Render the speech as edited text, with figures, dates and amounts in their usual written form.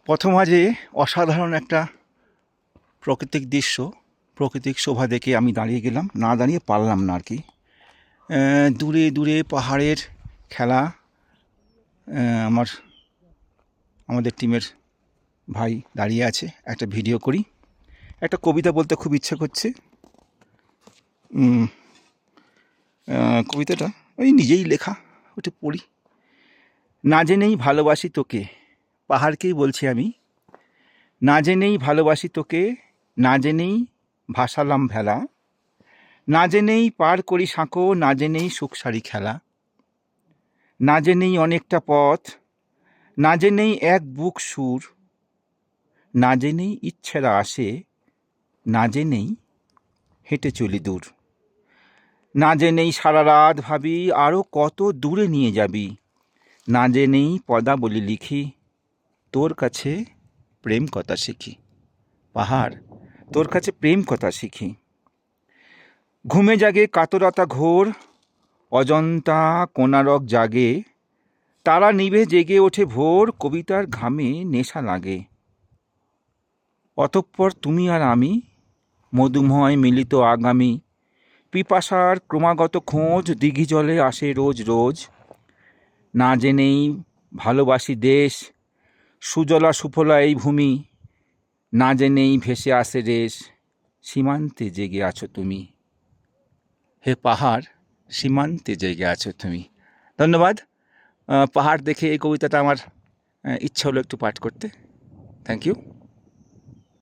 পথমাঝে অসাধারণ একটা প্রাকৃতিক দৃশ্য, প্রাকৃতিক শোভা দেখে আমি দাঁড়িয়ে গেলাম, না দাঁড়িয়ে পারলাম না আর কি। দূরে দূরে পাহাড়ের খেলা। আমাদের টিমের ভাই দাঁড়িয়ে আছে, একটা ভিডিও করি। একটা কবিতা বলতে খুব ইচ্ছে করছে। কবিতাটা ওই নিজেই লেখা, ওটা পড়ি। না জেনেই ভালোবাসি তোকে, পাহাড়কেই বলছি আমি। না জেনেই ভালোবাসি তোকে, না জেনেই ভাসালাম ভেলা, না জেনেই পার করি সাঁকো, না জেনেই সুখসারি খেলা, না জেনেই অনেকটা পথ, না জেনেই এক বুক সুর, না জেনেই ইচ্ছেরা আসে, না জেনেই হেঁটে চলি দূর, না জেনেই সারা রাত ভাবি আরও কত দূরে নিয়ে যাবি, না জেনেই পদাবলী লিখি তোর কাছে প্রেম কথা শিখি। পাহাড়, তোর কাছে প্রেম কথা শিখি। ঘুমে জাগে কাতরতা ঘোর, অজন্তা কোনারক জাগে, তারা নিভে জেগে ওঠে ভোর, কবিতার ঘামে নেশা লাগে। অতঃপর তুমি আর আমি, মধুময় মিলিত আগামী, পিপাসার ক্রমাগত খোঁজ, দিঘি জলে আসে রোজ রোজ। না জেনেই ভালোবাসি দেশ, সুজলা সুফলা এই ভূমি, না জেনেই ভেসে আসে রেশ, সীমান্তে জেগে আছো তুমি। হে পাহাড়, সীমান্তে জেগে আছো তুমি। ধন্যবাদ। পাহাড় দেখে এই কবিতাটা আমার ইচ্ছা হলো একটু পাঠ করতে। Thank you.